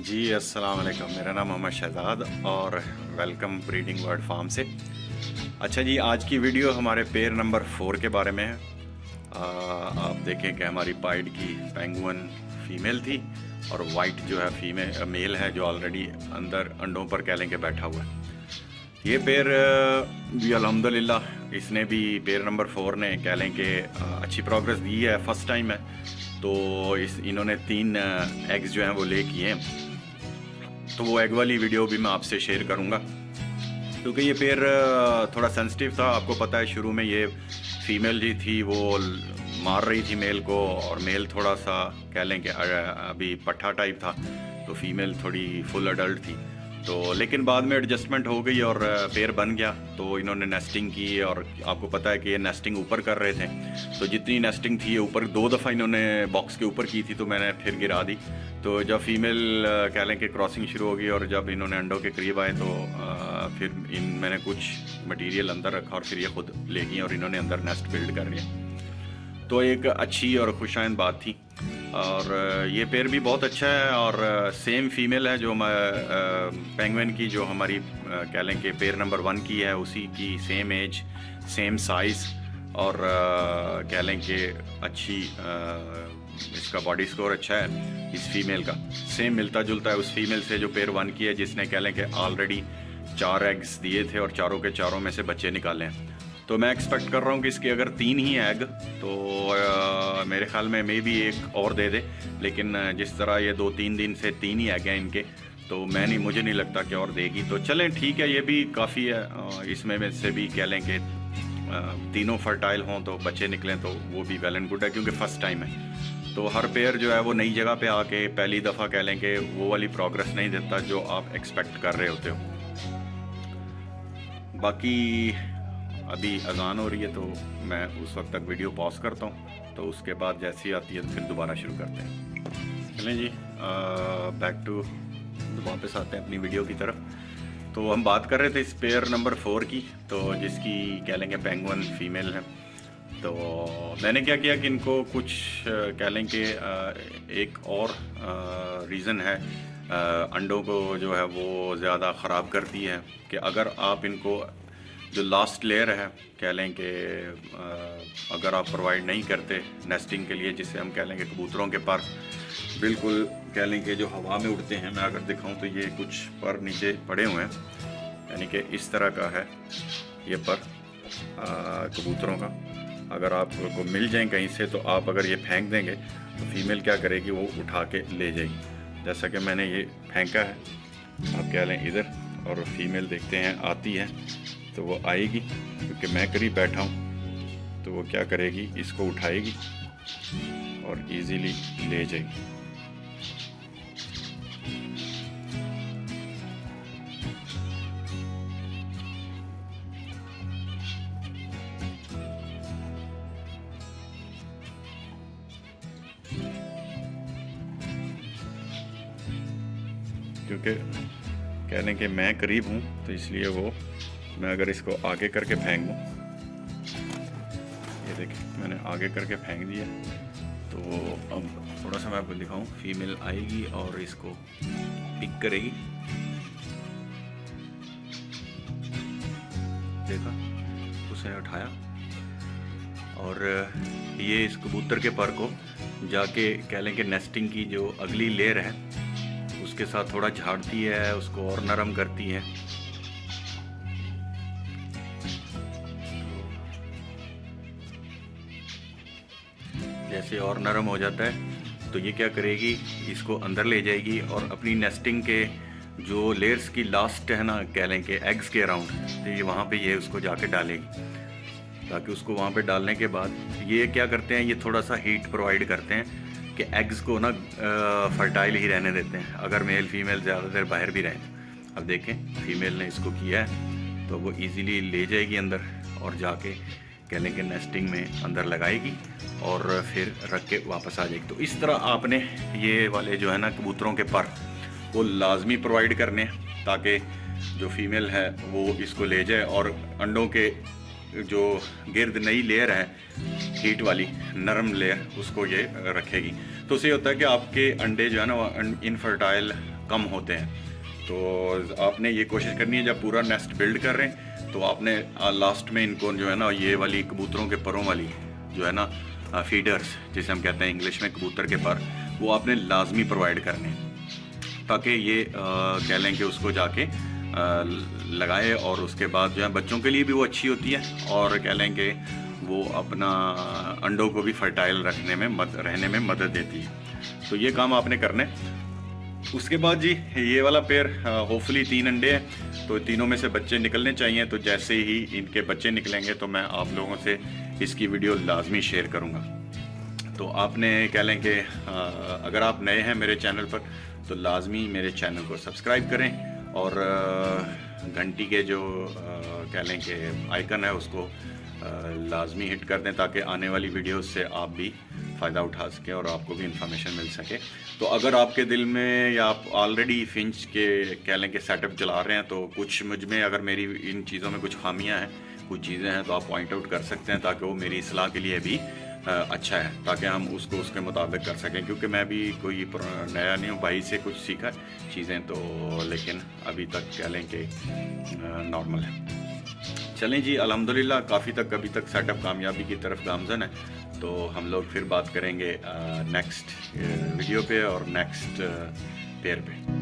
जी अस्सलाम वालेकुम। मेरा नाम मोहम्मद शहजाद और वेलकम ब्रीडिंग वर्ड फार्म से। अच्छा जी, आज की वीडियो हमारे पेयर नंबर 4 के बारे में है। आप देखें कि हमारी पाइड की पेंगुइन फीमेल थी और वाइट जो है फीमेल मेल है जो ऑलरेडी अंदर अंडों पर कह लें के बैठा हुआ है। ये पेयर भी अल्हम्दुलिल्लाह इसने भी पेयर नंबर 4 ने कह लें कि अच्छी प्रोग्रेस दी है। फर्स्ट टाइम है तो इन्होंने 3 एग्स जो हैं वो ले किए हैं। तो वो एग वाली वीडियो भी मैं आपसे शेयर करूंगा क्योंकि ये पेयर थोड़ा सेंसिटिव था। आपको पता है शुरू में ये फीमेल जी थी वो मार रही थी मेल को और मेल थोड़ा सा कह लें कि अभी पट्ठा टाइप था, तो फीमेल थोड़ी फुल अडल्ट थी। तो लेकिन बाद में एडजस्टमेंट हो गई और पेयर बन गया। तो इन्होंने नेस्टिंग की और आपको पता है कि ये नेस्टिंग ऊपर कर रहे थे, तो जितनी नेस्टिंग थी ये ऊपर 2 दफ़ा इन्होंने बॉक्स के ऊपर की थी, तो मैंने फिर गिरा दी। तो जब फीमेल कह लें कि क्रॉसिंग शुरू हो गई और जब इन्होंने अंडों के करीब आए तो फिर मैंने कुछ मटीरियल अंदर रखा और फिर ये खुद ले गई और इन्होंने अंदर नेस्ट बिल्ड कर लिया। तो एक अच्छी और खुशाइंद बात थी और ये पेयर भी बहुत अच्छा है और सेम फीमेल है जो पेंगुइन की जो हमारी कह लें कि पेयर नंबर 1 की है, उसी की सेम एज सेम साइज़ और कह लें कि अच्छी इसका बॉडी स्कोर अच्छा है। इस फीमेल का सेम मिलता जुलता है उस फीमेल से जो पेयर 1 की है, जिसने कह लें कि ऑलरेडी 4 एग्स दिए थे और चारों के चारों में से बच्चे निकाले हैं। तो मैं एक्सपेक्ट कर रहा हूँ कि इसके अगर 3 ही एग तो मेरे ख्याल में मे भी एक और दे दे, लेकिन जिस तरह ये 2-3 दिन से 3 ही एग हैं इनके, तो मुझे नहीं लगता कि और देगी। तो चलें ठीक है, ये भी काफ़ी है। इसमें में से भी कह लें कि तीनों फर्टाइल हों तो बच्चे निकलें तो वो भी वेल एंड गुड है, क्योंकि फ़र्स्ट टाइम है। तो हर पेयर जो है वो नई जगह पे आके पहली दफ़ा कह लें कि वो वाली प्रोग्रेस नहीं देता जो आप एक्सपेक्ट कर रहे होते हो। बाकी अभी अजान हो रही है तो मैं उस वक्त तक वीडियो पॉज करता हूँ, तो उसके बाद जैसी आती है तो फिर दोबारा शुरू करते हैं। चलें जी, बैक टू वापस आते हैं अपनी वीडियो की तरफ। तो हम बात कर रहे थे इस पेयर नंबर 4 की, तो जिसकी कह लेंगे पेंगुइन फीमेल है। तो मैंने क्या किया कि इनको कुछ कह लें कि एक और रीज़न है अंडों को जो है वो ज़्यादा ख़राब करती है कि अगर आप इनको जो लास्ट लेयर है कह लें कि अगर आप प्रोवाइड नहीं करते नेस्टिंग के लिए, जिसे हम कह लें कि कबूतरों के पर बिल्कुल कह लें कि जो हवा में उड़ते हैं, मैं अगर दिखाऊं तो ये कुछ पर नीचे पड़े हुए हैं, यानी कि इस तरह का है ये पर कबूतरों का। अगर आपको मिल जाए कहीं से तो आप अगर ये फेंक देंगे तो फीमेल क्या करेगी, वो उठा के ले जाएगी। जैसा कि मैंने ये फेंका है, आप कह लें इधर, और फीमेल देखते हैं आती है तो वो आएगी, क्योंकि मैं करीब बैठा हूँ, तो वो क्या करेगी, इसको उठाएगी और इजीली ले जाएगी। क्योंकि कह लें कि मैं करीब हूँ तो इसलिए वो, मैं अगर इसको आगे करके फेंक दूँ, ये देखिए मैंने आगे करके फेंक दिया, तो अब थोड़ा सा मैं आपको दिखाऊं, फीमेल आएगी और इसको पिक करेगी। देखा, उसने उठाया और ये इस कबूतर के पर को जाके कह लें कि नेस्टिंग की जो अगली लेयर है उसके साथ थोड़ा झाड़ती है, उसको और नरम करती है। जैसे और नरम हो जाता है तो ये क्या करेगी, इसको अंदर ले जाएगी और अपनी नेस्टिंग के जो लेयर्स की लास्ट है ना कह लें कि एग्स के अराउंड, तो ये वहाँ पे ये उसको जाके डालेगी, ताकि उसको वहाँ पे डालने के बाद ये क्या करते हैं, ये थोड़ा सा हीट प्रोवाइड करते हैं कि एग्स को ना फर्टाइल ही रहने देते हैं, अगर मेल फीमेल ज़्यादा देर बाहर भी रहें। अब देखें फीमेल ने इसको किया है तो वो इजीली ले जाएगी अंदर और जाके कह लें कि नेस्टिंग में अंदर लगाएगी और फिर रख के वापस आ जाएगी। तो इस तरह आपने ये वाले जो है ना कबूतरों के पर वो लाजमी प्रोवाइड करने हैं, ताकि जो फीमेल है वो इसको ले जाए और अंडों के जो गिर्द नई लेयर है हीट वाली नरम लेयर उसको ये रखेगी। तो उससे होता है कि आपके अंडे जो है ना वो इनफर्टाइल कम होते हैं। तो आपने ये कोशिश करनी है जब पूरा नेस्ट बिल्ड कर रहे हैं तो आपने लास्ट में इनको जो है ना ये वाली कबूतरों के परों वाली जो है ना फीडर्स जिसे हम कहते हैं इंग्लिश में कबूतर के पर, वो आपने लाजमी प्रोवाइड करने ताकि ये कह लें कि उसको जाके लगाए और उसके बाद जो है बच्चों के लिए भी वो अच्छी होती है और कह लें कि वो अपना अंडों को भी फर्टाइल रहने में मदद देती है। तो ये काम आपने करने। उसके बाद जी ये वाला पेयर होपफुली 3 अंडे हैं, तो तीनों में से बच्चे निकलने चाहिए। तो जैसे ही इनके बच्चे निकलेंगे तो मैं आप लोगों से इसकी वीडियो लाजमी शेयर करूँगा। तो आपने कह लें कि अगर आप नए हैं मेरे चैनल पर तो लाजमी मेरे चैनल को सब्सक्राइब करें और घंटी के जो कह लें कि आइकन है उसको लाजमी हिट कर दें ताकि आने वाली वीडियोस से आप भी फ़ायदा उठा सकें और आपको भी इंफॉर्मेशन मिल सके। तो अगर आपके दिल में या आप ऑलरेडी फिंच के कह लें कि सेटअप चला रहे हैं तो कुछ मुझ में अगर मेरी इन चीज़ों में कुछ खामियां हैं, कुछ चीज़ें हैं तो आप पॉइंट आउट कर सकते हैं ताकि वो मेरी इस्लाह के लिए भी अच्छा है, ताकि हम उसको उसके मुताबिक कर सकें। क्योंकि मैं भी कोई नया नहीं हूँ, भाई से कुछ सीखा चीज़ें तो, लेकिन अभी तक कह लें कि नॉर्मल है। चलें जी, अल्हम्दुलिल्लाह काफ़ी तक अभी तक सेटअप कामयाबी की तरफ गामज़न है। तो हम लोग फिर बात करेंगे नेक्स्ट वीडियो पे और नेक्स्ट पेयर पे।